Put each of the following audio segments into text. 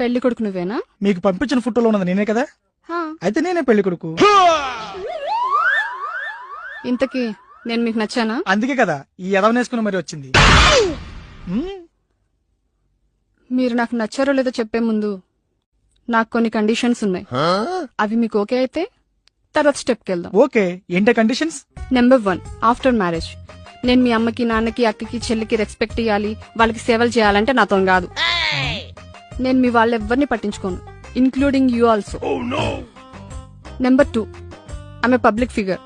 పెళ్లి కొడుకు నువ్వేనా? మీకు పంపించిన ఫోటోలో ఉన్నది నేనే కదా, హా. అయితే నేనే పెళ్లి కొడుకు. ఇంతకీ నేను మీకు నచ్చానా? అందుకే కదా ఈ ఎదవనేసుకుని మరి వచ్చింది. మీరు నాకు నచ్చారో లేదో చెప్పే ముందు నాకు కొన్ని కండిషన్స్ ఉన్నాయి. అవి మీకు ఓకే అయితే తర్వాత స్టెప్కి వెళ్దాం. ఓకే, ఏంటే కండిషన్స్? నెంబర్ 1, ఆఫ్టర్ మ్యారేజ్ నేను మీ అమ్మకి, నాన్నకి, అక్కకి, చెల్లికి రెస్పెక్ట్ ఇవ్వాలి, వాళ్ళకి సేవలు చేయాలంటే నాతో కాదు. నేను మీ వాళ్ళెవ్వరిని పట్టించుకోను, ఇంక్లూడింగ్ యూ ఆల్సో. నెంబర్ 2, ఆమె పబ్లిక్ ఫిగర్.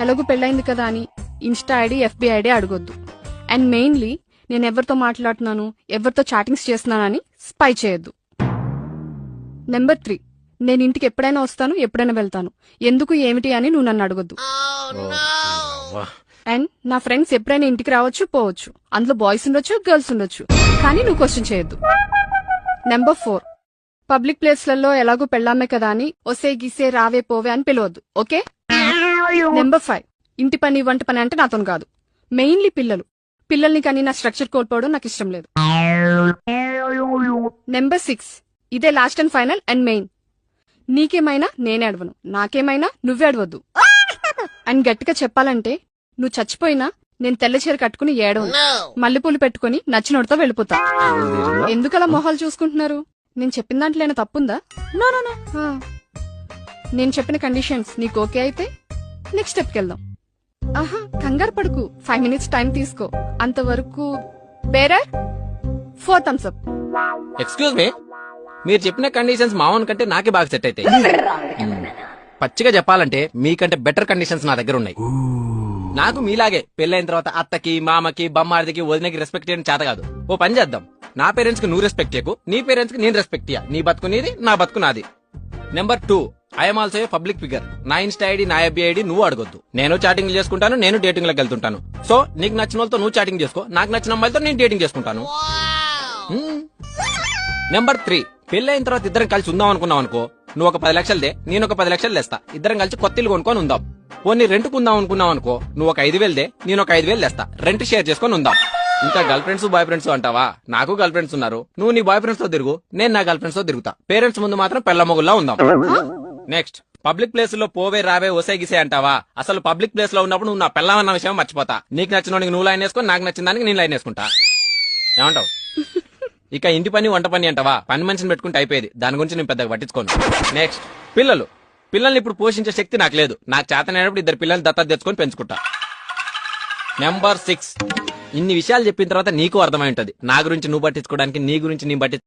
ఎలాగూ పెళ్ళైంది కదా అని ఇన్స్టా ఐడి, ఎఫ్బి ఐడి అడగొద్దు. అండ్ మెయిన్లీ నేను ఎవరితో మాట్లాడుతున్నాను, ఎవరితో చాటింగ్స్ చేస్తున్నానని స్పై చేయొద్దు. నెంబర్ 3, నేను ఇంటికి ఎప్పుడైనా వస్తాను, ఎప్పుడైనా వెళ్తాను, ఎందుకు ఏమిటి అని నువ్వు నన్ను అడగొద్దు. అండ్ నా ఫ్రెండ్స్ ఎప్పుడైనా ఇంటికి రావచ్చు, పోవచ్చు, అందులో బాయ్స్ ఉండొచ్చు, గర్ల్స్ ఉండొచ్చు, కానీ నువ్వు క్వశ్చన్ చేయొద్దు. నెంబర్ 4, పబ్లిక్ ప్లేస్లలో ఎలాగో పెళ్ళామే కదా అని ఒసే గిసే రావే పోవే అని పిలవద్దు. ఓకే? నెంబర్ 5, ఇంటి పని, వంట పని అంటే నాతో కాదు. మెయిన్లీ పిల్లల్ని కానీ నా స్ట్రక్చర్ కోల్పోవడం నాకు ఇష్టం లేదు. నెంబర్ 6, ఇదే last and final and main. నీకేమైనా నేనే అడవను, నాకేమైనా నువ్వే అడవద్దు. అండ్ గట్టిగా చెప్పాలంటే నువ్వు చచ్చిపోయినా నేను తెల్ల చీర కట్టుకుని ఏడవను, మల్లెపూలు పెట్టుకుని నచ్చినోడితో వెళ్ళిపోతా. ఎందుకలా మొహాలు చూసుకుంటున్నారు? నేను చెప్పిన దాంట్లో ఏమైనా తప్పుందా? నేను చెప్పిన కండిషన్స్ నీకు ఓకే అయితే నెక్స్ట్ స్టెప్కి వెళ్దాం. ఆహా, కంగారు పడుకు, 5 minutes టైం తీసుకో. అంతవరకు bearer 4 thumbs up. Excuse me, మీరు చెప్పిన కండిషన్స్ మావన్ కంటే నాకే బాగా సెట్ అవుతాయి. పచ్చిగా చెప్పాలంటే మీకంటే బెటర్ కండిషన్స్ నా దగ్గర ఉన్నాయి. నాకు మీలాగే పెళ్ళైన తర్వాత అత్తకి, మామకి, బొమ్మాడికి, వదినకి రెస్పెక్ట్ చేయడం చేత కాదు. ఓ పని చేద్దాం, నా పేరెంట్స్ కి నువ్వు రెస్పెక్ట్ చేయకు, నీ పేరెంట్స్ కి నేను రెస్పెక్ట్ ఇయ్య. నీ బతుకు నీది, నా బతుకు నాది. Number 2, I'm also a public figure. నా ఇన్స్టా ఐడి, నా ఎఫ్బి ఐడి నువ్వు అడగొద్దు. నేను చాటింగ్ చేసుకుంటాను, నేను డేటింగ్ లకు వెళ్తుంటాను. సో నీకు నచ్చిన వాళ్ళతో నువ్వు చాటింగ్ చేసుకో, నాకు నచ్చిన అమ్మాయిలతో నేను డేటింగ్ చేసుకుంటాను. నెంబర్ 3, పెళ్ళైన తర్వాత ఇద్దరం కలిసి ఉందాం అనుకున్నాం అనుకో, నువ్వు ఒక 10 లక్షలదే, నేను ఒక 10 లక్షలు తెస్తా, ఇద్దరం కలిసి కొత్త ఇల్లు కొనుక్కొని ఉందాం. పోనీ రెంట్కు ఉందాం అనుకున్నాం అనుకో, నువ్వు ఒక 5,000దే, నేను ఒక 5,000 తెస్తా, రెంట్ షేర్ చేసుకొని ఉందాం. ఇంకా గర్ల్ ఫ్రెండ్స్, బాయ్ ఫ్రెండ్స్ అంటావా? నాకు గర్ల్ ఫ్రెండ్స్ ఉన్నారు, నువ్వు నీ బాయ్ ఫ్రెండ్స్ తో తిరుగు, నేను నా గర్ల్ ఫ్రెండ్స్ తో తిరుగుతా. పేరెంట్స్ ముందు మాత్రం పెళ్ల మొగుల్లా ఉందాం. నెక్స్ట్, పబ్లిక్ ప్లేస్ లో పోవే రావే ఒసే గిసే అంటావా? అసలు పబ్లిక్ ప్లేస్ లో ఉన్నప్పుడు నువ్వు నా పెళ్ళమన్న విషయం మర్చిపోతా. నీకు నచ్చిన నువ్వు లైన్ వేసుకో, నాకు నచ్చిన దానికి నేను లైన్ వేసుకుంటా. ఏమంటావు? ఇక ఇంటి పని, వంట పని అంటావా? పని మనిషిని పెట్టుకుంటే అయిపోయేది, దాని గురించి నేను పెద్దగా పట్టించుకోను. నెక్స్ట్, పిల్లల్ని ఇప్పుడు పోషించే శక్తి నాకు లేదు. నాకు చేతనైనప్పుడు 2 పిల్లల్ని దత్తత తెచ్చుకొని పెంచుకుంటా. నెంబర్ 6, ఇన్ని విషయాలు చెప్పిన తర్వాత నీకు అర్థమై ఉంటది నా గురించి నువ్వు పట్టించుకోవడానికి, నీ గురించి నీ